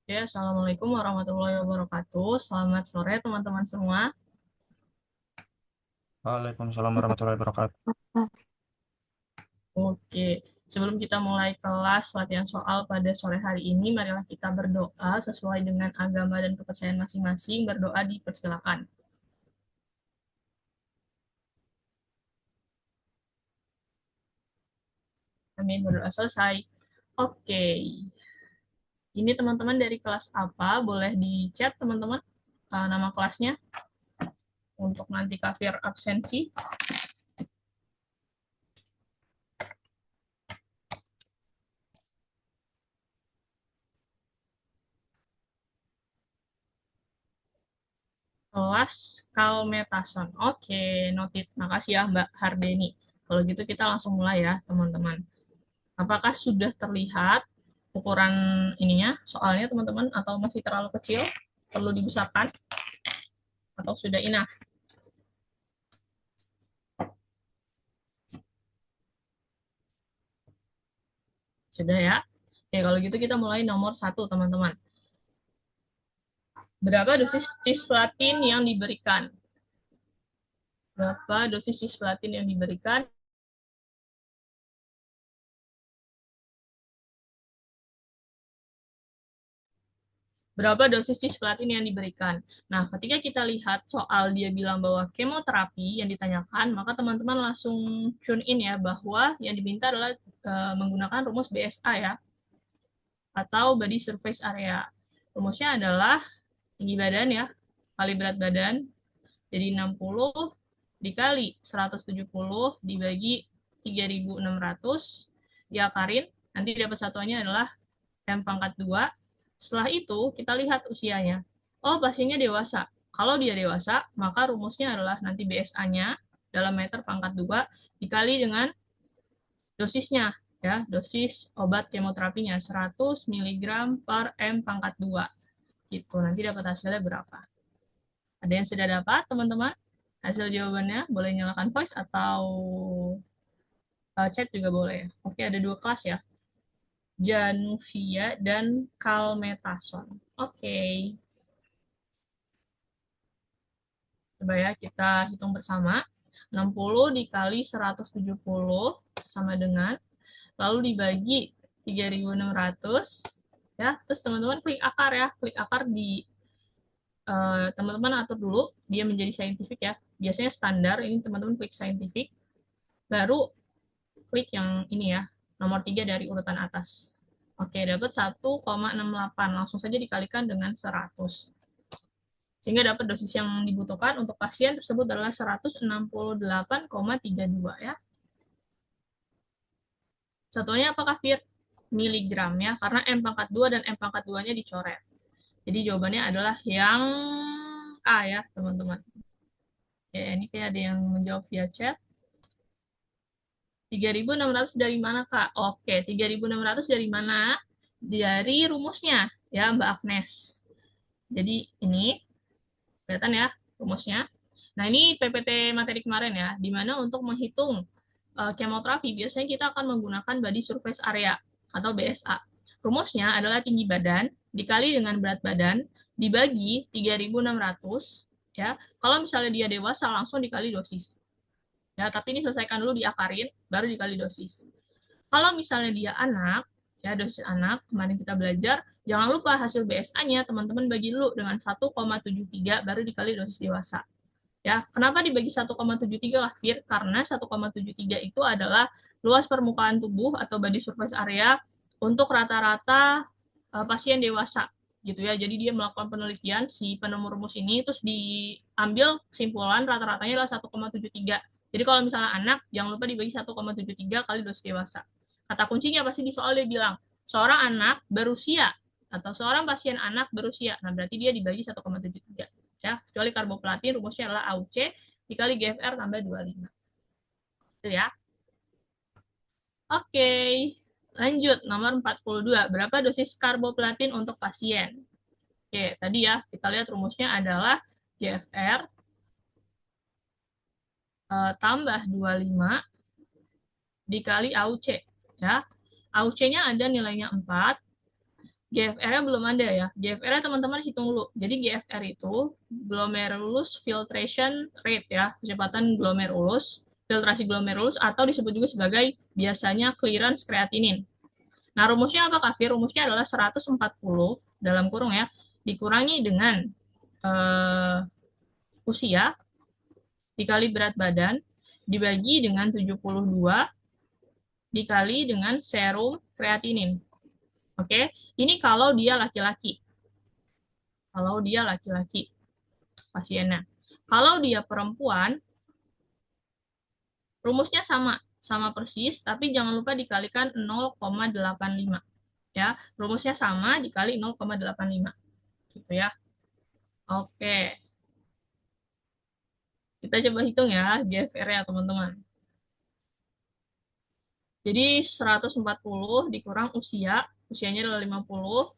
Ya, Assalamualaikum warahmatullahi wabarakatuh. Selamat sore teman-teman semua. Waalaikumsalam warahmatullahi wabarakatuh. Oke, sebelum kita mulai kelas latihan soal pada sore hari ini, marilah kita berdoa sesuai dengan agama dan kepercayaan masing-masing. Berdoa dipersilakan. Amin, berdoa selesai. Oke, ini teman-teman dari kelas apa? Boleh di chat teman-teman nama kelasnya untuk nanti kafir absensi. Kelas Kalmetason. Oke, noted. Makasih ya Mbak Hardeni. Kalau gitu kita langsung mulai ya teman-teman. Apakah sudah terlihat ukuran ininya, soalnya teman-teman, atau masih terlalu kecil? Perlu dibesarkan? Atau sudah enough? Sudah ya? Oke, kalau gitu kita mulai nomor satu, teman-teman. Berapa dosis cisplatin yang diberikan? Berapa dosis cisplatin yang diberikan? Berapa dosis cisplatin yang diberikan? Nah, ketika kita lihat soal dia bilang bahwa kemoterapi yang ditanyakan, maka teman-teman langsung tune in ya, bahwa yang diminta adalah menggunakan rumus BSA ya, atau body surface area. Rumusnya adalah tinggi badan ya, kali berat badan, jadi 60 dikali 170 dibagi 3.600, diakarin, nanti dapat satuannya adalah M pangkat 2. Setelah itu, kita lihat usianya. Oh, pasiennya dewasa. Kalau dia dewasa, maka rumusnya adalah nanti BSA-nya dalam meter pangkat 2 dikali dengan dosisnya, ya, dosis obat kemoterapinya 100 mg per M pangkat 2. Gitu, nanti dapat hasilnya berapa. Ada yang sudah dapat, teman-teman? Hasil jawabannya boleh nyalakan voice atau chat juga boleh. Oke, ada dua kelas ya. Januvia dan Kalmetason. Oke, coba ya kita hitung bersama. 60 dikali 170 sama dengan, lalu dibagi 3.600 ya. Terus teman-teman klik akar ya, klik akar di teman-teman atur dulu dia menjadi scientific ya. Biasanya standar, ini teman-teman klik scientific, baru klik yang ini ya, nomor 3 dari urutan atas. Oke, dapat 1,68. Langsung saja dikalikan dengan 100. Sehingga dapat dosis yang dibutuhkan untuk pasien tersebut adalah 168,32 ya. Satunya apakah Fir? Miligram ya, karena M pangkat 2 dan M pangkat 2-nya dicoret. Jadi jawabannya adalah yang A ya, teman-teman. Ya, ini kayak ada yang menjawab via chat. 3.600 dari mana, Kak? Oke, 3.600 dari mana? Dari rumusnya, ya, Mbak Agnes. Jadi ini, kelihatan ya rumusnya. Nah, ini PPT materi kemarin ya, di mana untuk menghitung kemoterapi, biasanya kita akan menggunakan body surface area atau BSA. Rumusnya adalah tinggi badan dikali dengan berat badan dibagi 3.600 ya. Kalau misalnya dia dewasa langsung dikali dosis. Ya, tapi ini selesaikan dulu diakarin baru dikali dosis. Kalau misalnya dia anak, ya dosis anak, kemarin kita belajar, jangan lupa hasil BSA-nya teman-teman bagi dulu dengan 1,73 baru dikali dosis dewasa. Ya, kenapa dibagi 1,73 lah, Fir? Karena 1,73 itu adalah luas permukaan tubuh atau body surface area untuk rata-rata pasien dewasa gitu ya. Jadi dia melakukan penelitian si penemu rumus ini terus diambil kesimpulan rata-ratanya adalah 1,73. Jadi kalau misalnya anak jangan lupa dibagi 1,73 kali dosis dewasa. Kata kuncinya pasti di soal dia bilang seorang anak berusia atau seorang pasien anak berusia. Nah, berarti dia dibagi 1,73 ya. Kecuali karboplatin rumusnya adalah AUC dikali GFR tambah 25. Itu ya. Oke, lanjut nomor 42. Berapa dosis karboplatin untuk pasien? Oke, tadi ya kita lihat rumusnya adalah GFR tambah 25 dikali AUC ya. AUC-nya ada nilainya 4 GFR-nya belum ada ya. GFR-nya teman-teman hitung dulu. Jadi GFR itu glomerulus filtration rate ya, kecepatan glomerulus, filtrasi glomerulus atau disebut juga sebagai biasanya clearance kreatinin. Nah, rumusnya apa, Kak? Rumusnya adalah 140 dalam kurung ya, dikurangi dengan eh, usia dikali berat badan dibagi dengan 72 dikali dengan serum kreatinin. Oke, ini kalau dia laki-laki. Kalau dia laki-laki pasiennya. Kalau dia perempuan, rumusnya sama, sama persis, tapi jangan lupa dikalikan 0,85 ya. Rumusnya sama dikali 0,85 gitu ya. Oke, kita coba hitung ya GFR ya teman-teman. Jadi 140 dikurang usia, usianya adalah 50,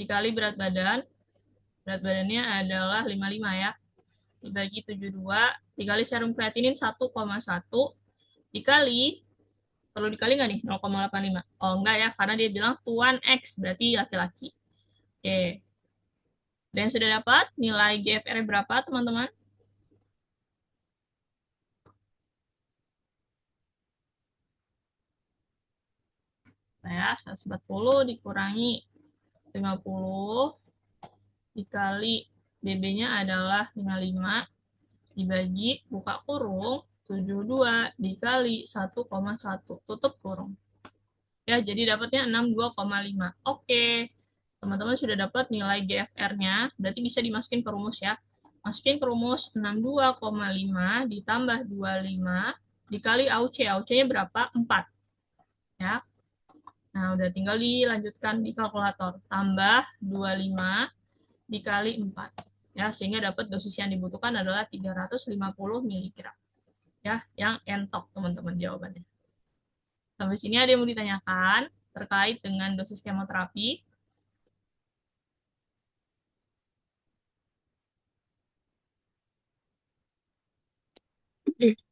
dikali berat badannya adalah 55 ya, dibagi 72, dikali serum kreatinin 1,1, dikali, perlu dikali nggak nih 0,85? Oh enggak ya, karena dia bilang tuan X, berarti laki-laki. Oke, dan sudah dapat nilai GFR berapa teman-teman? Saya 140 dikurangi 50 dikali BB-nya adalah 55 dibagi buka kurung 72 dikali 1,1 tutup kurung. Ya, jadi dapatnya 62,5. Oke. Teman-teman sudah dapat nilai GFR-nya, berarti bisa dimasukin ke rumus ya. Masukin ke rumus 62,5 ditambah 25 dikali AUC. AUC-nya berapa? 4. Ya. Nah, udah tinggal dilanjutkan di kalkulator. Tambah 25 dikali 4. Ya, sehingga dapat dosis yang dibutuhkan adalah 350 mg. Ya, yang entok teman-teman jawabannya. Sampai sini ada yang mau ditanyakan terkait dengan dosis kemoterapi?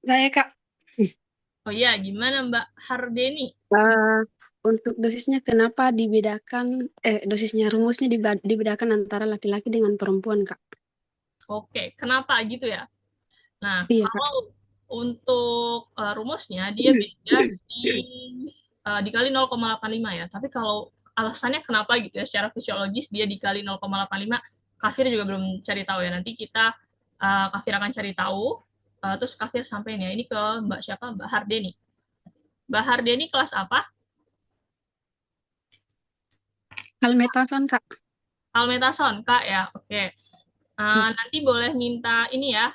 Baik, Kak. Oh iya, gimana Mbak Hardeni? Eh, untuk dosisnya kenapa dibedakan, dosisnya rumusnya dibedakan antara laki-laki dengan perempuan, Kak? Oke, kenapa gitu ya? Nah, Iya, Kak. kalau untuk rumusnya dia beda di dikali 0,85 ya. Tapi kalau alasannya kenapa gitu ya, secara fisiologis dia dikali 0,85, Kafir juga belum cari tahu ya. Nanti kita Kafir akan cari tahu. Terus Kafir sampein ya. Ini ke Mbak siapa? Mbak Hardeni. Mbak Hardeni kelas apa? Kalmetason, Kak. Almetason, Kak ya. Oke. Nanti boleh minta ini ya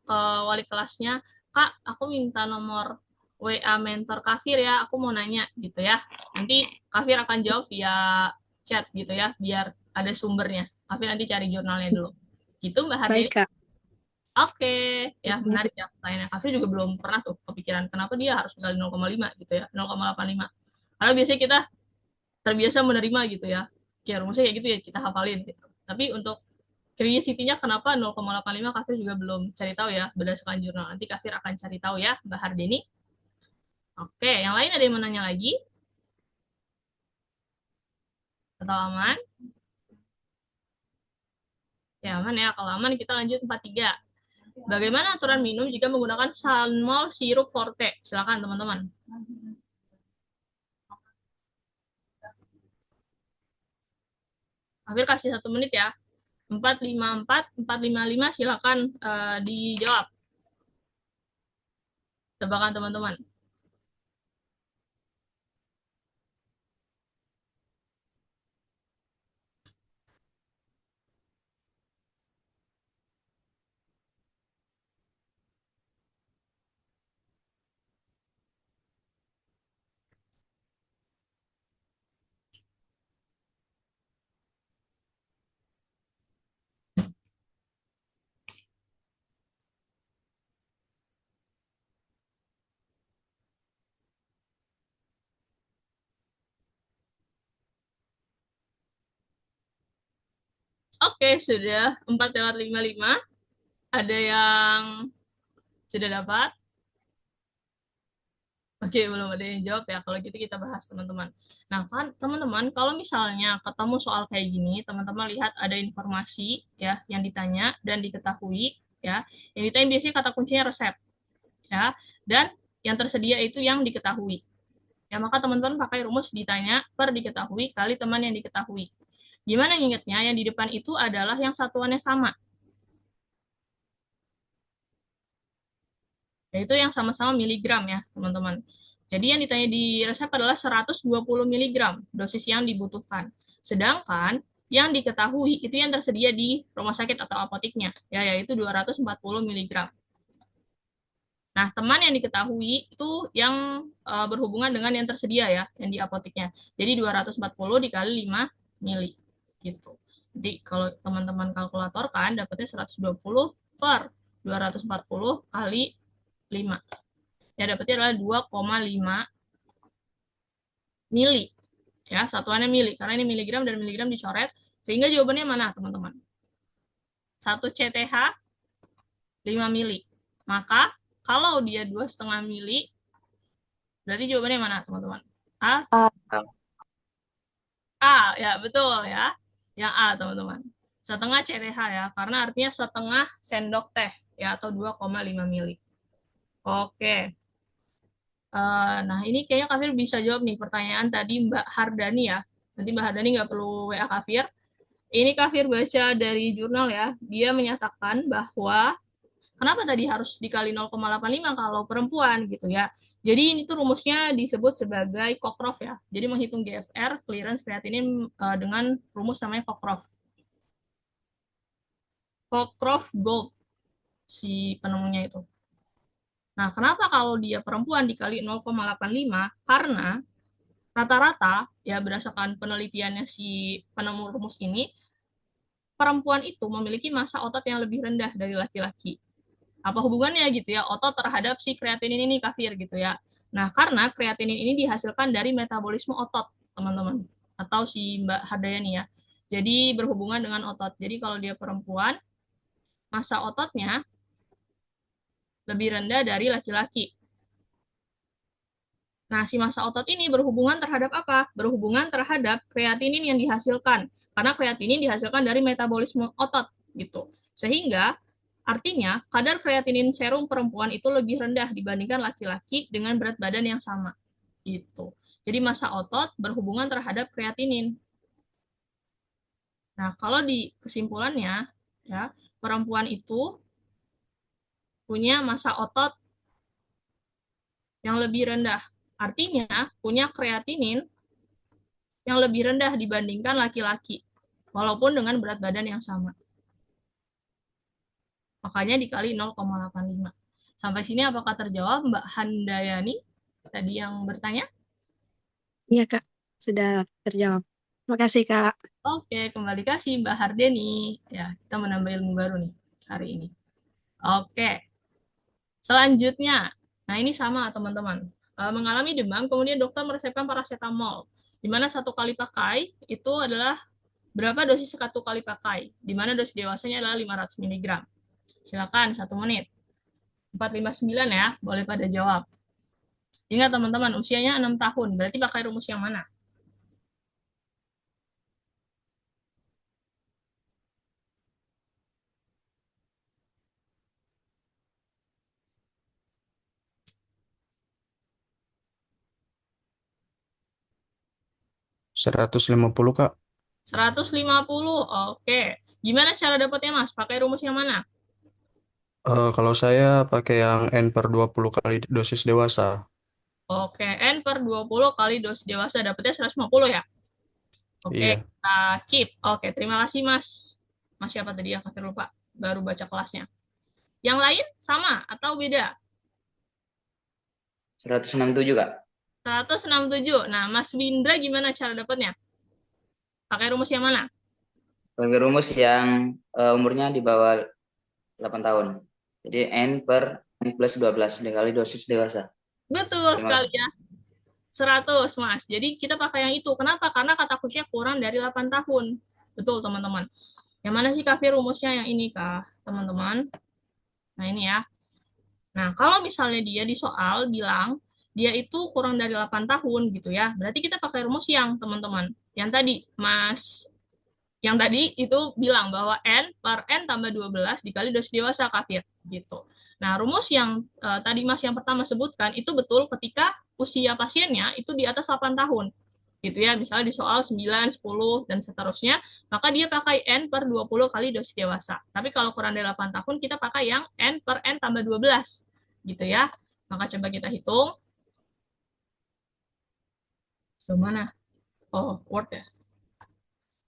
ke wali kelasnya, Kak, aku minta nomor WA mentor Kafir ya, aku mau nanya gitu ya. Nanti Kafir akan jawab via chat gitu ya, biar ada sumbernya. Kafir nanti cari jurnalnya dulu. Gitu Mbak Baik, Hardeni. Kak. Oke, ya menarik ya pertanyaannya. Kafir juga belum pernah tuh kepikiran kenapa dia harus kali 0,5 gitu ya, 0,85. Karena biasanya kita terbiasa menerima gitu ya. Ya rumusnya kayak gitu ya, kita hafalin gitu. Tapi untuk curiosity-nya kenapa 0,85 Kafir juga belum cari tahu ya berdasarkan jurnal. Nanti Kafir akan cari tahu ya, Mbak Hardeni. Oke, yang lain ada yang mau nanya lagi? Atau aman? Ya aman ya, kalau aman kita lanjut 43. Bagaimana aturan minum jika menggunakan salmol sirup forte? Silakan teman-teman. Kafir kasih 1 menit ya. 454, 455 silakan dijawab. Tebakan teman-teman. Oke, sudah 4:55. Ada yang sudah dapat? Oke, belum ada yang jawab ya. Kalau gitu kita bahas, teman-teman. Nah, kan teman-teman, kalau misalnya ketemu soal kayak gini, teman-teman lihat ada informasi ya yang ditanya dan diketahui ya. Yang ditanya biasanya kata kuncinya resep ya. Dan yang tersedia itu yang diketahui. Ya, maka teman-teman pakai rumus ditanya per diketahui kali teman yang diketahui. Gimana ingatnya? Yang di depan itu adalah yang satuannya sama, yaitu yang sama-sama miligram ya, teman-teman. Jadi yang ditanya di resep adalah 120 miligram dosis yang dibutuhkan. Sedangkan yang diketahui itu yang tersedia di rumah sakit atau apoteknya, ya, yaitu 240 miligram. Nah, teman yang diketahui itu yang berhubungan dengan yang tersedia ya, yang di apoteknya. Jadi 240 dikali 5 mili gitu. Jadi kalau teman-teman kalkulatorkan dapatnya 120 per 240 kali 5. Ya, dapatnya adalah 2,5 mili. Ya, satuannya mili karena ini miligram dan miligram dicoret sehingga jawabannya mana, teman-teman? 1 CTH 5 mili. Maka kalau dia 2,5 mili, berarti jawabannya mana, teman-teman? A? A, ya betul ya. Yang A, teman-teman. Setengah CTH ya, karena artinya setengah sendok teh ya, atau 2,5 mili. Oke. Nah, ini kayaknya Kafir bisa jawab nih pertanyaan tadi Mbak Hardani ya. Nanti Mbak Hardani nggak perlu WA Kafir. Ini Kafir baca dari jurnal ya. Dia menyatakan bahwa kenapa tadi harus dikali 0,85 kalau perempuan gitu ya. Jadi ini tuh rumusnya disebut sebagai Cockcroft ya. Jadi menghitung GFR, clearance kreatinin dengan rumus namanya Cockcroft. Cockcroft Gold si penemunya itu. Nah, kenapa kalau dia perempuan dikali 0,85? Karena rata-rata ya berdasarkan penelitiannya si penemu rumus ini, perempuan itu memiliki massa otot yang lebih rendah dari laki-laki. Apa hubungannya gitu ya otot terhadap si kreatinin ini, Kafir gitu ya. Nah, karena kreatinin ini dihasilkan dari metabolisme otot, teman-teman, atau si Mbak Hardayani ya. Jadi berhubungan dengan otot. Jadi kalau dia perempuan, massa ototnya lebih rendah dari laki-laki. Nah, si massa otot ini berhubungan terhadap apa? Berhubungan terhadap kreatinin yang dihasilkan. Karena kreatinin dihasilkan dari metabolisme otot gitu. Sehingga artinya kadar kreatinin serum perempuan itu lebih rendah dibandingkan laki-laki dengan berat badan yang sama. Gitu. Jadi massa otot berhubungan terhadap kreatinin. Nah, kalau di kesimpulannya ya, perempuan itu punya massa otot yang lebih rendah. Artinya punya kreatinin yang lebih rendah dibandingkan laki-laki, walaupun dengan berat badan yang sama. Makanya dikali 0,85. Sampai sini apakah terjawab, Mbak Handayani tadi yang bertanya? Iya, Kak. Sudah terjawab. Terima kasih, Kak. Oke, kembali kasih Mbak Hardeni. Ya, kita menambah ilmu baru nih hari ini. Oke, selanjutnya. Nah, ini sama teman-teman. Mengalami demam, kemudian dokter meresepkan paracetamol. Di mana satu kali pakai itu adalah berapa dosis satu kali pakai? Di mana dosis dewasanya adalah 500 miligram. Silakan, 1 menit. 459 ya, boleh pada jawab. Ingat teman-teman, usianya 6 tahun, berarti pakai rumus yang mana? Seratus lima puluh Kak. 150, oke. Gimana cara dapatnya Mas? Pakai rumus yang mana? Kalau saya pakai yang N per 20 kali dosis dewasa. Oke, N per 20 kali dosis dewasa, dapatnya 150 ya? Oke, Iya, kita keep. Oke, terima kasih Mas. Mas siapa tadi ya? Kakak lupa, baru baca kelasnya. Yang lain sama atau beda? 167, Kak. 167. Nah, Mas Windra gimana cara dapatnya? Pakai rumus yang mana? Bagi rumus yang umurnya di bawah 8 tahun. Jadi N per N plus 12 dikali dosis dewasa. Betul Terima sekali kasih. ya. 100, Mas. Jadi kita pakai yang itu. Kenapa? Karena kata kuncinya kurang dari 8 tahun. Betul, teman-teman. Yang mana sih Kak rumusnya? Yang ini, Kak, teman-teman. Nah, ini ya. Nah, kalau misalnya dia di soal bilang dia itu kurang dari 8 tahun gitu ya. Berarti kita pakai rumus yang teman-teman. Yang tadi yang tadi itu bilang bahwa N per N tambah 12 dikali dosis dewasa kafir gitu. Nah, rumus yang tadi Mas yang pertama sebutkan itu betul ketika usia pasiennya itu di atas 8 tahun. Gitu ya, misalnya di soal 9, 10, dan seterusnya, maka dia pakai N per 20 kali dosis dewasa. Tapi kalau kurang dari 8 tahun, kita pakai yang N per N tambah 12. Gitu ya. Maka coba kita hitung. Gimana? Oh, Word ya.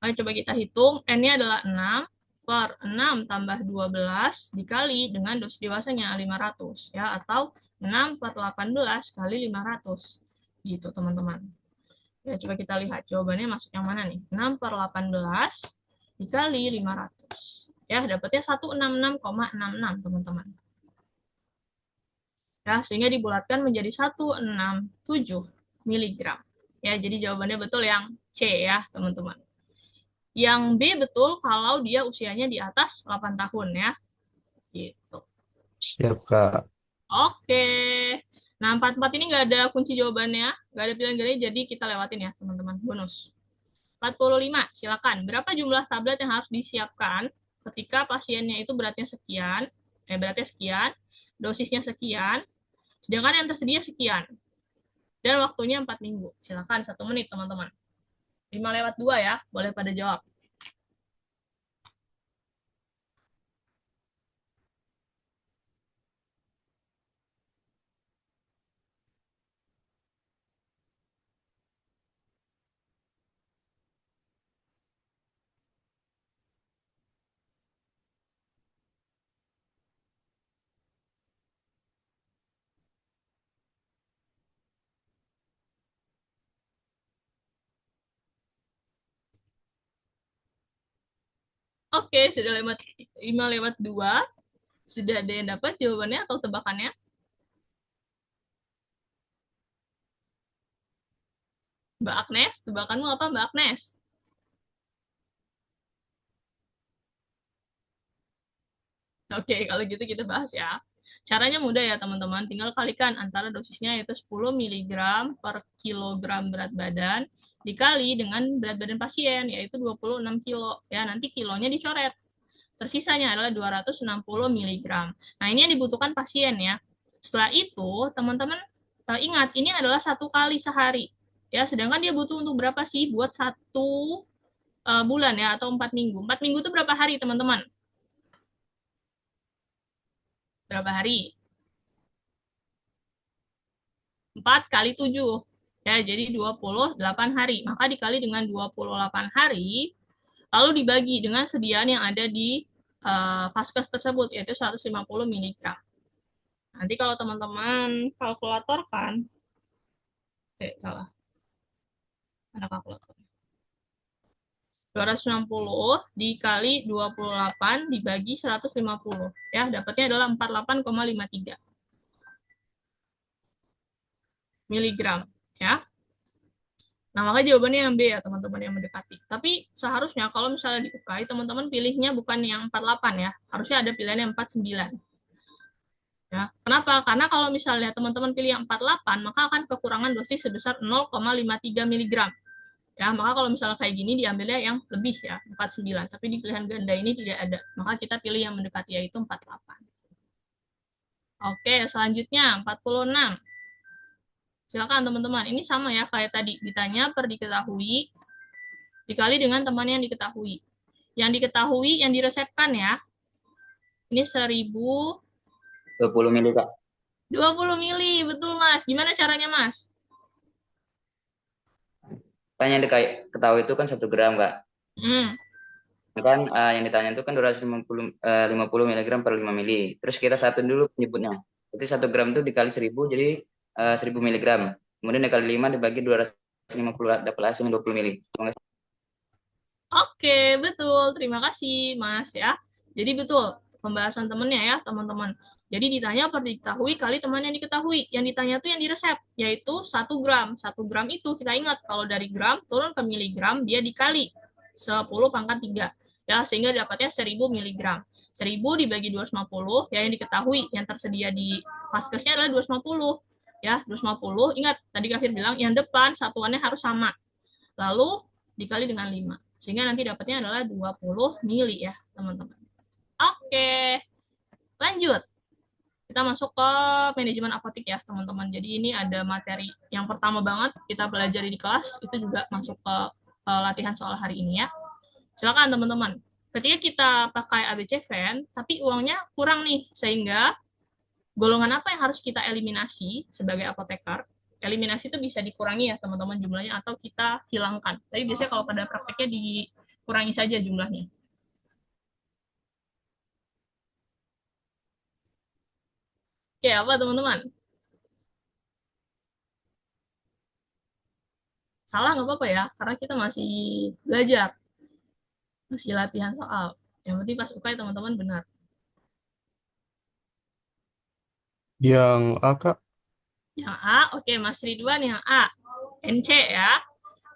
Ayo coba kita hitung, N-nya adalah 6 per 6 tambah 12 dikali dengan dosis dewasanya 500 ya, atau 6 per 18 kali 500 gitu teman-teman. Ya, coba kita lihat jawabannya masuk yang mana nih. 6 per 18 dikali 500. Ya, dapatnya 166,66 teman-teman. Ya, sehingga dibulatkan menjadi 167 miligram. Ya, jadi jawabannya betul yang C ya, teman-teman. Yang B betul kalau dia usianya di atas 8 tahun ya. Gitu. Siap, Kak. Oke. Nah, 44 ini nggak ada kunci jawabannya, nggak ada pilihan ganda, jadi kita lewatin ya, teman-teman. Bonus. 45, silakan. Berapa jumlah tablet yang harus disiapkan ketika pasiennya itu beratnya sekian, dosisnya sekian, sedangkan yang tersedia sekian. Dan waktunya 4 minggu. Silakan 1 menit, teman-teman. 5/2 ya, boleh pada jawab. Oke, sudah 5/2. Sudah ada yang dapat jawabannya atau tebakannya? Mbak Agnes, tebakanmu apa Mbak Agnes? Oke, kalau gitu kita bahas ya. Caranya mudah ya teman-teman, tinggal kalikan antara dosisnya yaitu 10 mg per kilogram berat badan dikali dengan berat badan pasien yaitu 26 kilo. Ya, nanti kilonya dicoret. Tersisanya adalah 260 mg. Nah, ini yang dibutuhkan pasien ya. Setelah itu, teman-teman ingat, ini adalah 1 kali sehari. Ya, sedangkan dia butuh untuk berapa sih? Buat 1 bulan ya, atau 4 minggu. 4 minggu itu berapa hari, teman-teman? Berapa hari? 4 kali 7. Ya, jadi 28 hari. Maka dikali dengan 28 hari, lalu dibagi dengan sediaan yang ada di vaskes tersebut, yaitu 150 mg. Nanti kalau teman-teman kalkulator kan, salah. Mana kalkulator? 260 dikali 28 dibagi 150. Ya, dapatnya adalah 48,53 miligram. Ya. Nah, maka jawabannya yang B ya, teman-teman, yang mendekati. Tapi seharusnya kalau misalnya di UKAI, teman-teman pilihnya bukan yang 48 ya. Harusnya ada pilihan yang 49. Ya. Kenapa? Karena kalau misalnya teman-teman pilih yang 48, maka akan kekurangan dosis sebesar 0,53 miligram. Ya, maka kalau misalnya kayak gini diambilnya yang lebih ya, 49. Tapi di pilihan ganda ini tidak ada. Maka kita pilih yang mendekati yaitu 48. Oke, selanjutnya 46. Silakan teman-teman. Ini sama ya kayak tadi. Ditanya per diketahui dikali dengan teman yang diketahui. Yang diketahui yang diresepkan ya. Ini 1000 20 mili, Kak. 20 mili, betul Mas. Gimana caranya Mas? Kan yang diketahui itu kan 1 gram, Kak. Kan yang ditanya itu kan 250 50 mg per 5 mili. Terus kita satu dulu penyebutnya. Berarti 1 gram itu dikali 1000 jadi 1000 mg. Kemudian dikali 5 dibagi 250 dapat hasilnya 20 mili. Oke, betul. Terima kasih, Mas ya. Jadi betul pembahasan temennya ya, teman-teman. Jadi ditanya per diketahui kali teman yang diketahui. Yang ditanya itu yang diresep, yaitu 1 gram. 1 gram itu kita ingat kalau dari gram turun ke miligram dia dikali 10 pangkat 3. Ya, sehingga dapatnya 1000 mg. 1000 dibagi 250, ya yang diketahui yang tersedia di vaskesnya adalah 250. ya, 250. Ingat, tadi Kafir bilang yang depan satuannya harus sama. Lalu dikali dengan 5. Sehingga nanti dapatnya adalah 20 mili ya, teman-teman. Oke, lanjut. Kita masuk ke manajemen apotik ya, teman-teman. Jadi ini ada materi yang pertama banget kita pelajari di kelas, itu juga masuk ke latihan soal hari ini ya. Silakan teman-teman. Ketika kita pakai ABC Ven, tapi uangnya kurang nih, sehingga golongan apa yang harus kita eliminasi sebagai apoteker? Eliminasi itu bisa dikurangi ya teman-teman jumlahnya atau kita hilangkan. Tapi biasanya kalau pada prakteknya dikurangi saja jumlahnya. Oke, apa teman-teman? Salah nggak apa-apa ya, karena kita masih belajar, masih latihan soal. Yang penting pas UKI teman-teman benar. Yang A, Kak. Yang A, oke Mas Ridwan yang A. NC ya.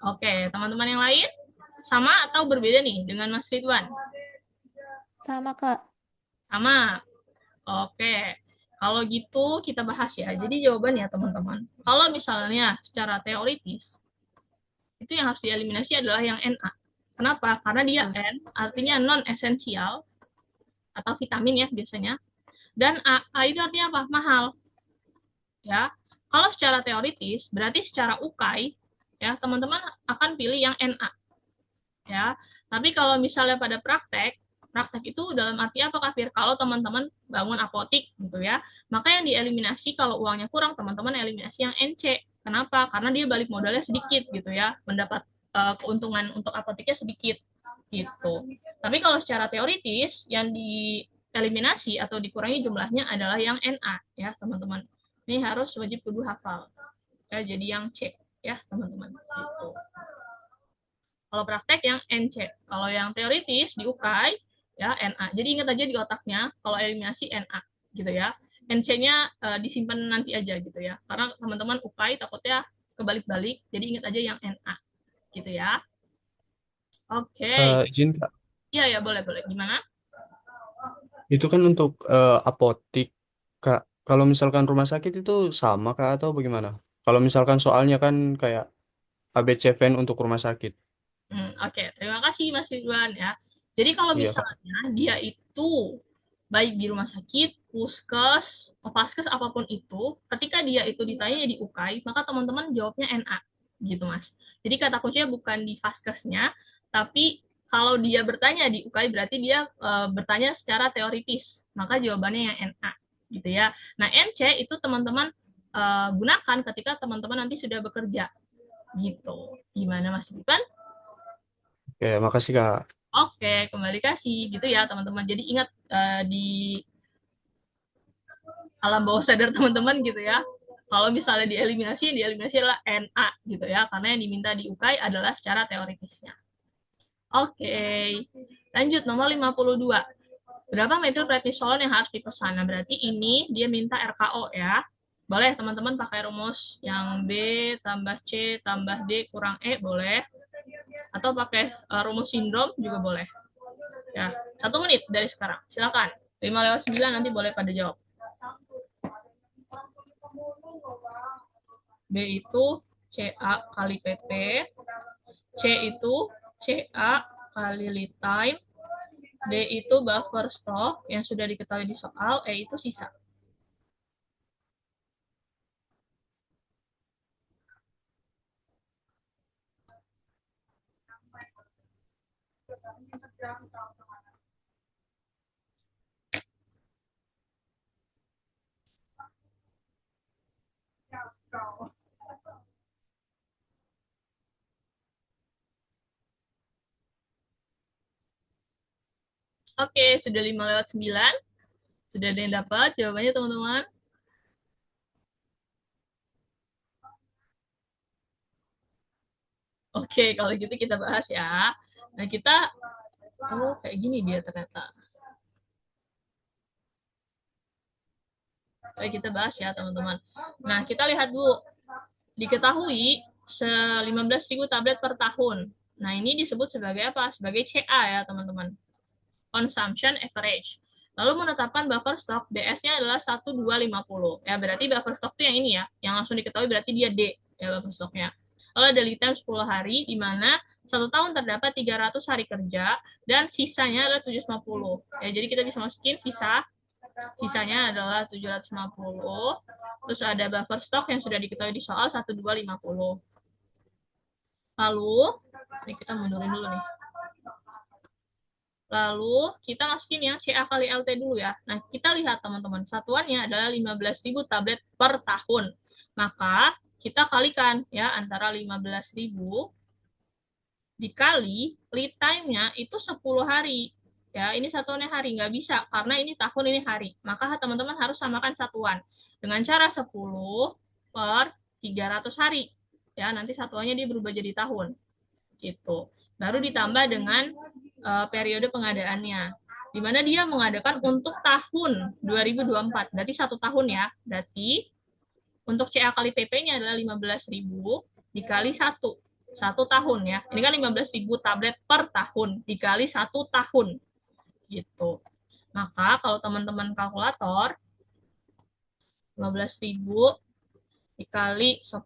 Oke, teman-teman yang lain? Sama atau berbeda nih dengan Mas Ridwan? Sama, Kak. Sama. Oke. Kalau gitu kita bahas ya. Jadi jawabannya teman-teman. Kalau misalnya secara teoritis, itu yang harus dieliminasi adalah yang Na. Kenapa? Karena dia N, artinya non-esensial, atau vitamin ya biasanya. Dan A itu artinya apa? Mahal. Ya. Kalau secara teoritis, berarti secara UKAI, ya teman-teman akan pilih yang Na. Ya. Tapi kalau misalnya pada praktek itu dalam arti apa Kafir? Kalau teman-teman bangun apotik gitu ya, maka yang dieliminasi kalau uangnya kurang, teman-teman eliminasi yang NC. Kenapa? Karena dia balik modalnya sedikit gitu ya, mendapat keuntungan untuk apotiknya sedikit gitu. Tapi kalau secara teoritis yang dieliminasi atau dikurangi jumlahnya adalah yang NA ya teman-teman. Ini harus wajib kudu hafal. Ya, jadi yang C ya teman-teman. Gitu. Kalau praktek yang NC. Kalau yang teoritis di UKAI ya NA. Jadi ingat aja di otaknya kalau eliminasi NA gitu ya. NC-nya disimpan nanti aja gitu ya. Karena teman-teman UKAI takutnya kebalik-balik. Jadi ingat aja yang NA gitu ya. Oke. Izin, Kak. Iya ya boleh boleh. Gimana? Itu kan untuk apotik, Kak. Kalau misalkan rumah sakit itu sama, Kak, atau bagaimana? Kalau misalkan soalnya kan kayak ABCVN untuk rumah sakit. Oke. Terima kasih Mas Ridwan ya. Jadi kalau Iya, Kak. misalnya dia itu baik di rumah sakit, puskes, paskes apapun itu, ketika dia itu ditanya di UKAI, maka teman-teman jawabnya NA gitu Mas. Jadi kata kuncinya bukan di paskesnya, tapi kalau dia bertanya di UKAI berarti dia bertanya secara teoritis, maka jawabannya yang NA gitu ya. Nah NC itu teman-teman gunakan ketika teman-teman nanti sudah bekerja gitu. Gimana Mas Ipan? Oke, makasih, Kak. Oke, kembali kasih gitu ya teman-teman. Jadi ingat di alam bawah sadar teman-teman gitu ya. Kalau misalnya dieliminasi adalah NA gitu ya, karena yang diminta di UKAI adalah secara teoritisnya. Oke, lanjut nomor 52. Berapa metilprednisolon yang harus dipesan? Nah, berarti ini dia minta RKO ya. Boleh teman-teman pakai rumus yang B tambah C tambah D kurang E boleh. Atau pakai rumus sindrom juga boleh. Ya, 1 menit dari sekarang. Silakan. 5:09 nanti boleh pada jawab. B itu CA kali PP, C itu CA kali lead time, D itu buffer stock yang sudah diketahui di soal, E itu sisa. Oke, sudah 5:09. Sudah ada yang dapat jawabannya teman-teman? Oke, kalau gitu kita bahas ya. Nah, kita kayak gini dia ternyata. Oke, kita bahas ya, teman-teman. Nah, kita lihat dulu. Diketahui 15.000 tablet per tahun. Nah, ini disebut sebagai apa? Sebagai CA ya, teman-teman. Consumption average. Lalu menetapkan buffer stock, BS-nya adalah 1250. Ya, berarti buffer stock itu yang ini ya, yang langsung diketahui berarti dia D, ya buffer stock-nya. Lalu ada lead time 10 hari, di mana 1 tahun terdapat 300 hari kerja, dan sisanya adalah 750. Ya, jadi kita bisa masukin sisanya adalah 750. Terus ada buffer stock yang sudah diketahui di soal 1250. Lalu, ini kita mundurin dulu nih. Lalu kita masukin yang CA kali LT dulu ya. Nah, kita lihat teman-teman, satuannya adalah 15.000 tablet per tahun. Maka kita kalikan ya antara 15.000 dikali lead time-nya itu 10 hari. Ya, ini satuannya hari, nggak bisa karena ini tahun, ini hari. Maka teman-teman harus samakan satuan dengan cara 10 per 300 hari. Ya, nanti satuannya dia berubah jadi tahun. Gitu. Baru ditambah dengan periode pengadaannya, di mana dia mengadakan untuk tahun 2024, berarti 1 tahun ya, berarti untuk CA kali PP-nya adalah 15.000 dikali 1 tahun ya, ini kan 15.000 tablet per tahun dikali 1 tahun, gitu. Maka kalau teman-teman kalkulator, 15.000 dikali 10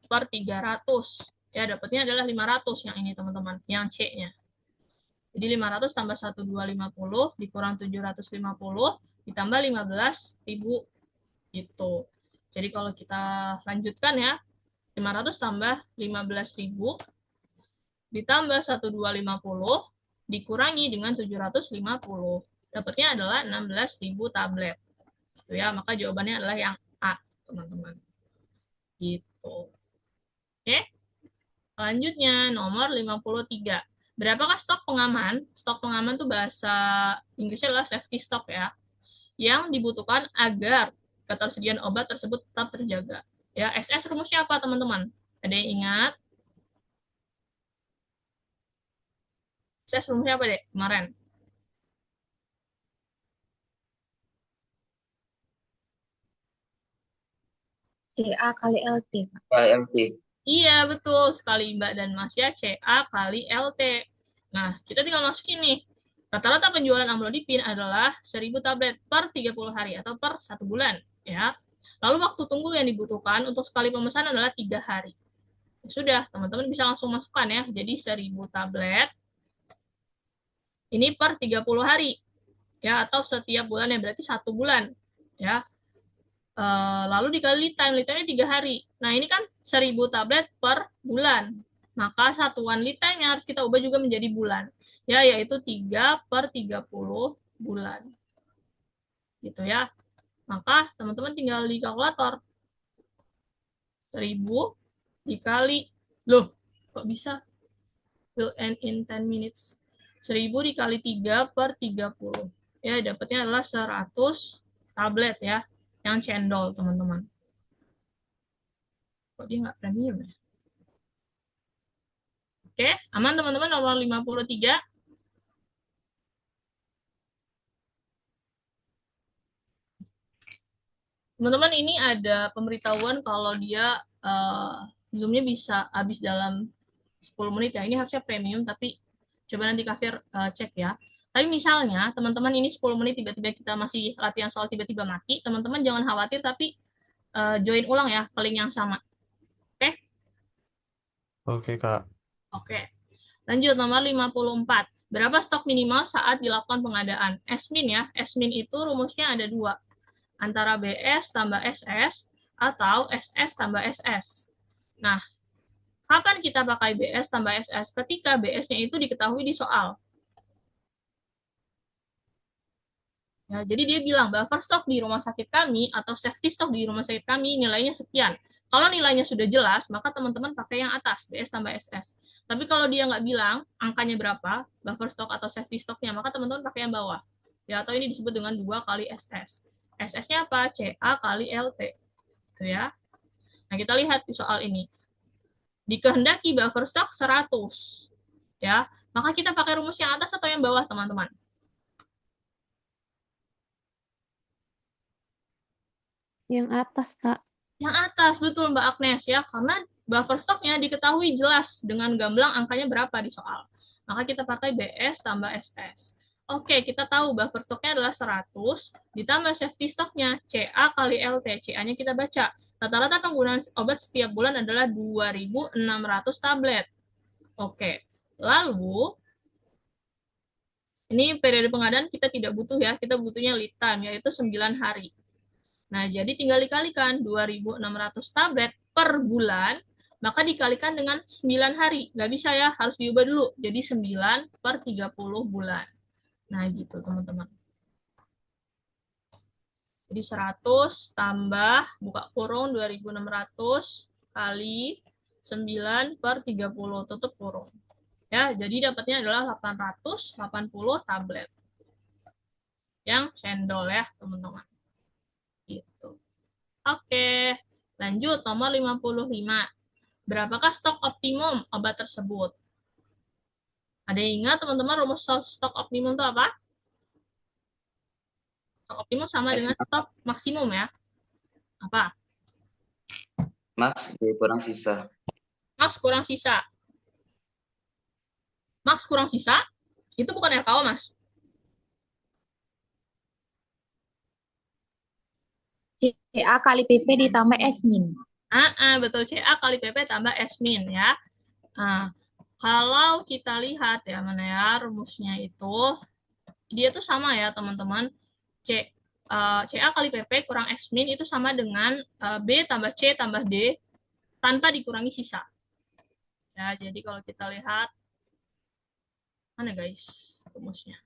per 300, ya dapatnya adalah 500 yang ini teman-teman, yang C-nya. Jadi 500 tambah 1250 dikurang 750 ditambah 15.000 gitu. Jadi kalau kita lanjutkan ya, 500 tambah 15.000 ditambah 1250 dikurangi dengan 750. Dapatnya adalah 16.000 tablet. Gitu ya, maka jawabannya adalah yang A, teman-teman. Gitu. Oke. Selanjutnya nomor 53. Berapakah stok pengaman? Stok pengaman itu bahasa Inggrisnya adalah safety stock ya, yang dibutuhkan agar ketersediaan obat tersebut tetap terjaga. Ya, SS rumusnya apa teman-teman? Ada yang ingat? SS rumusnya apa deh kemarin? CA kali LT, Pak. Kali LT. Iya, betul sekali Mbak dan Mas ya, CA kali LT. Nah, kita tinggal masukin nih. Rata-rata penjualan amlodipin adalah 1.000 tablet per 30 hari atau per 1 bulan. Ya. Lalu waktu tunggu yang dibutuhkan untuk sekali pemesanan adalah 3 hari. Ya sudah, teman-teman bisa langsung masukkan ya. Jadi 1.000 tablet ini per 30 hari. Ya, atau setiap bulan ya berarti 1 bulan. Ya. Lalu dikali lead time-nya 3 hari. Nah, ini kan 1.000 tablet per bulan. Maka satuan lead time-nya harus kita ubah juga menjadi bulan. Ya, yaitu 3 per 30 bulan. Gitu ya. Maka teman-teman tinggal di kalkulator. 1.000 dikali, loh, kok bisa? Will end in 10 minutes. 1.000 dikali 3 per 30. Ya, dapatnya adalah 100 tablet ya. Yang cendol, teman-teman. Kok dia nggak premium ya? Oke, aman teman-teman nomor 53. Teman-teman ini ada pemberitahuan kalau dia Zoom-nya bisa habis dalam 10 menit ya. Ini harusnya premium, tapi coba nanti Kafir cek ya. Tapi misalnya teman-teman ini 10 menit tiba-tiba kita masih latihan soal tiba-tiba mati, teman-teman jangan khawatir tapi join ulang ya ke link yang sama. Oke? Oke, Kak. Oke. Lanjut nomor 54. Berapa stok minimal saat dilakukan pengadaan? SMIN ya. SMIN itu rumusnya ada 2. Antara BS tambah SS atau SS tambah SS. Nah, kapan kita pakai BS tambah SS? Ketika BS-nya itu diketahui di soal. Ya, jadi dia bilang buffer stock di rumah sakit kami atau safety stock di rumah sakit kami nilainya sekian. Kalau nilainya sudah jelas, maka teman-teman pakai yang atas, BS tambah SS. Tapi kalau dia nggak bilang angkanya berapa, buffer stock atau safety stocknya, maka teman-teman pakai yang bawah. Ya, atau ini disebut dengan 2 kali SS. SS-nya apa? CA kali LT. Gitu ya. Nah, kita lihat di soal ini. Dikehendaki buffer stock 100. Ya, maka kita pakai rumus yang atas atau yang bawah, teman-teman? Yang atas, Kak. Yang atas, betul Mbak Agnes ya, karena buffer stocknya diketahui jelas dengan gamblang angkanya berapa di soal. Maka kita pakai BS tambah SS. Oke, kita tahu buffer stoknya adalah 100, ditambah safety stoknya, CA kali LT. CA-nya kita baca. Rata-rata penggunaan obat setiap bulan adalah 2.600 tablet. Oke, lalu ini periode pengadaan kita tidak butuh ya, kita butuhnya lead time, yaitu 9 hari. Nah, jadi tinggal dikalikan 2.600 tablet per bulan, maka dikalikan dengan 9 hari. Nggak bisa ya, harus diubah dulu. Jadi 9 per 30 bulan. Nah, gitu teman-teman. Jadi 100 tambah, buka kurung 2.600 kali 9 per 30, tutup kurung. Ya, jadi dapatnya adalah 880 tablet. Yang cendol ya, teman-teman. Gitu. Oke, lanjut nomor 55. Berapakah stok optimum obat tersebut? Ada yang ingat teman-teman rumus stok optimum itu apa? Stok optimum sama dengan stok maksimum ya. Apa? Max kurang sisa. Max kurang sisa. Max kurang sisa? Itu bukan RKO, Mas. CA kali PP ditambah S-min. Betul. CA kali PP tambah S-min ya. Nah, kalau kita lihat ya, mana ya rumusnya itu, dia tuh sama ya teman-teman. CA kali PP kurang S-min itu sama dengan B tambah C tambah D tanpa dikurangi sisa. Ya, jadi kalau kita lihat, mana guys rumusnya?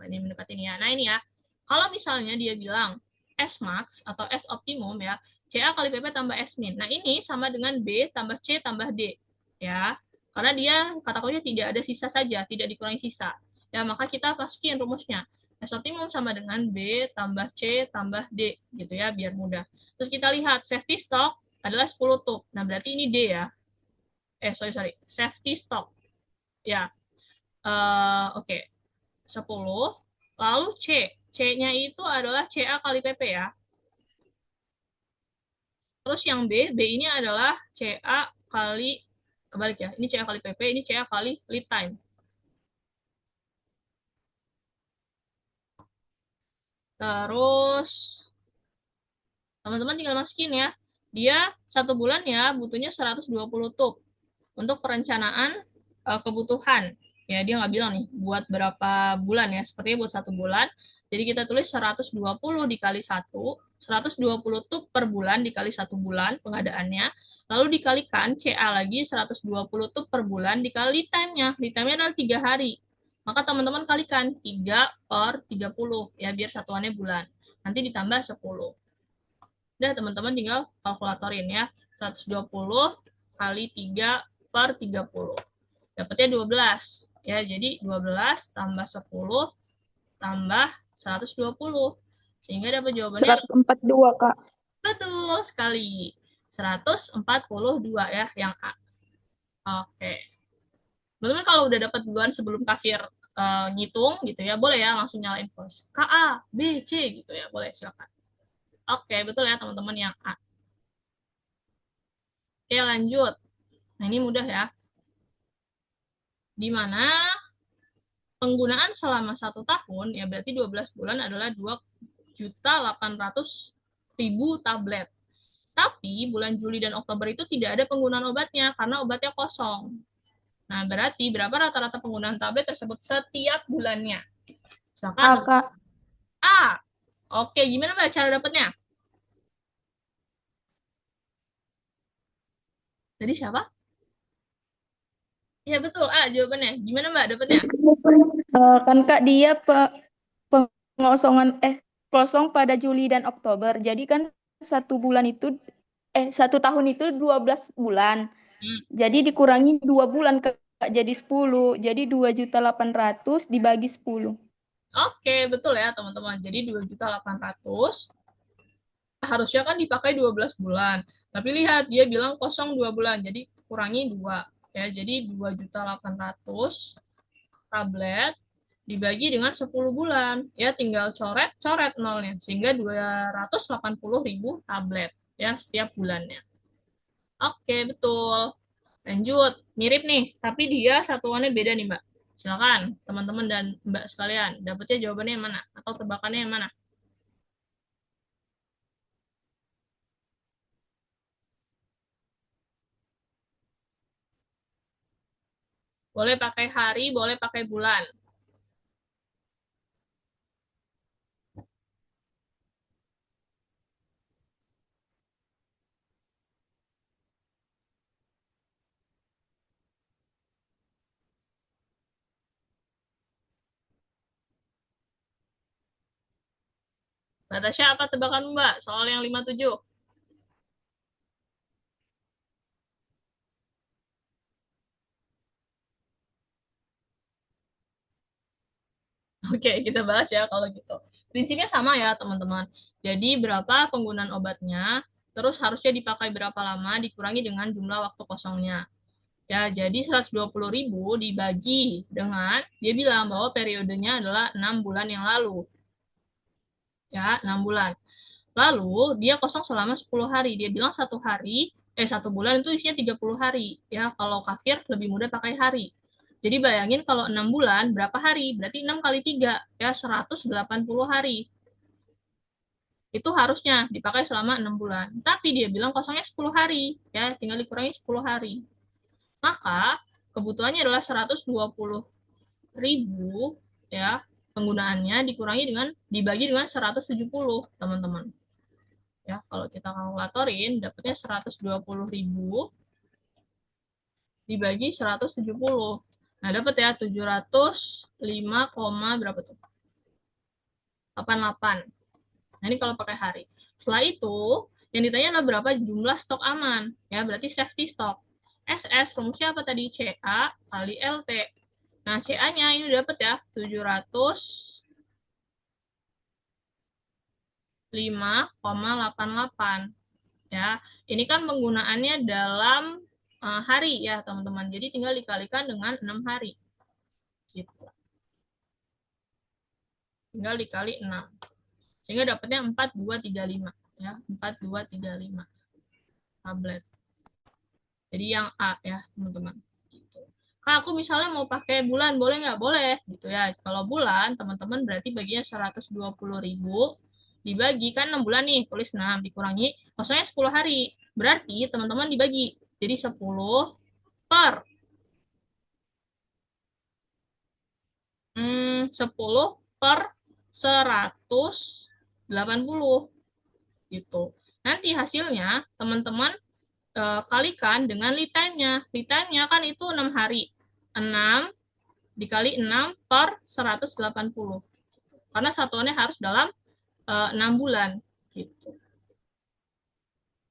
Ini mendekati ini ya. Nah ini ya, kalau misalnya dia bilang S max atau S optimum ya, CA kali PP tambah S min. Nah ini sama dengan B tambah C tambah D ya, karena dia kata kuncinya tidak ada sisa saja, tidak dikurangi sisa. Ya maka kita masukin rumusnya. S optimum sama dengan B tambah C tambah D gitu ya, biar mudah. Terus kita lihat safety stock adalah 10 tub. Nah berarti ini D ya. Sorry. Safety stock. Ya. Oke. 10. Lalu C. C-nya itu adalah CA kali PP ya. Terus yang B, B ini adalah CA kali, kebalik ya, ini CA kali PP, ini CA kali lead time. Terus, teman-teman tinggal masukin ya. Dia 1 bulan ya, butuhnya 120 tub. Untuk perencanaan kebutuhan. Ya, dia nggak bilang nih, buat berapa bulan ya. Sepertinya buat 1 bulan. Jadi kita tulis 120 dikali 1, 120 tub per bulan dikali 1 bulan pengadaannya. Lalu dikalikan CA lagi 120 tub per bulan dikali time-nya. Lead time-nya adalah 3 hari. Maka teman-teman kalikan 3 per 30 ya, biar satuannya bulan. Nanti ditambah 10. Udah teman-teman tinggal kalkulatorin ya. 120 kali 3 per 30. Dapatnya 12. Ya, jadi 12 tambah 10 tambah 120. Sehingga dapat jawabannya 142, Kak. betul sekali. 142 ya yang A. Oke. Teman-teman kalau udah dapat duluan sebelum kafir ngitung gitu ya, boleh ya langsung nyalain voice. KA, B, C gitu ya, boleh silakan. Oke, betul ya teman-teman yang A. Oke, lanjut. Nah, ini mudah ya. Di mana penggunaan selama 1 tahun, ya berarti 12 bulan adalah 2.800.000 tablet. Tapi bulan Juli dan Oktober itu tidak ada penggunaan obatnya, karena obatnya kosong. Nah, berarti berapa rata-rata penggunaan tablet tersebut setiap bulannya? Silakan. Kak. A. Oke, gimana Mbak cara dapatnya? Tadi siapa? Ya betul, A jawabannya. Gimana Mbak dapatnya? Kan Kak dia pengosongan kosong pada Juli dan Oktober. Jadi kan 1 tahun itu 12 bulan. Jadi dikurangi 2 bulan Kak, jadi 10. Jadi 2.800.000 dibagi 10. Oke, betul ya teman-teman. Jadi 2.800.000 harusnya kan dipakai 12 bulan. Tapi lihat, dia bilang kosong 2 bulan. Jadi kurangi 2. Ya, jadi 2.800.000 tablet dibagi dengan 10 bulan. Ya, tinggal coret nolnya. Sehingga 280.000 tablet ya setiap bulannya. Oke, betul. Lanjut. Mirip nih, tapi dia satuannya beda nih, Mbak. Silakan teman-teman dan Mbak sekalian, dapatnya jawabannya yang mana? Atau tebakannya yang mana? Boleh pakai hari, boleh pakai bulan. Mbak Tasya, apa tebakan Mbak soal yang 57? Oke, kita bahas ya kalau gitu. Prinsipnya sama ya, teman-teman. Jadi, berapa penggunaan obatnya, terus harusnya dipakai berapa lama, dikurangi dengan jumlah waktu kosongnya. Ya, jadi 120.000 dibagi dengan, dia bilang bahwa periodenya adalah 6 bulan yang lalu. Ya, 6 bulan. Lalu, dia kosong selama 10 hari. Dia bilang satu bulan itu isinya 30 hari. Ya, kalau kafir lebih mudah pakai hari. Jadi bayangin kalau 6 bulan, berapa hari? Berarti 6 kali 3, ya 180 hari. Itu harusnya dipakai selama 6 bulan. Tapi dia bilang kosongnya 10 hari, ya tinggal dikurangi 10 hari. Maka kebutuhannya adalah 120.000, ya penggunaannya dibagi dengan 170, teman-teman. Ya, kalau kita kalkulatorin dapatnya 120.000 dibagi 170. Nah, dapat ya 705, berapa tuh? 88. Nah, ini kalau pakai hari. Setelah itu, yang ditanya adalah berapa jumlah stok aman. Ya, berarti safety stock. SS, rumusnya apa tadi? CA kali LT. Nah, CA-nya ini dapat ya, 705,88. Ya, ini kan penggunaannya dalam hari ya, teman-teman. Jadi tinggal dikalikan dengan 6 hari. Gitu. Tinggal dikali 6. Sehingga dapatnya 4235 ya, 4235 tablet. Jadi yang A ya, teman-teman. Gitu. Kak, aku misalnya mau pakai bulan, boleh nggak? Boleh, gitu ya. Kalau bulan, teman-teman berarti baginya 120.000 dibagi, kan 6 bulan nih, tulis 6, dikurangi, kosongnya 10 hari. Berarti teman-teman dibagi. Jadi 10 per 10 per 180 gitu. Nanti hasilnya teman-teman kalikan dengan lead time-nya. Lead time-nya kan itu 6 hari. 6 dikali 6 per 180. Karena satuannya harus dalam 6 bulan gitu.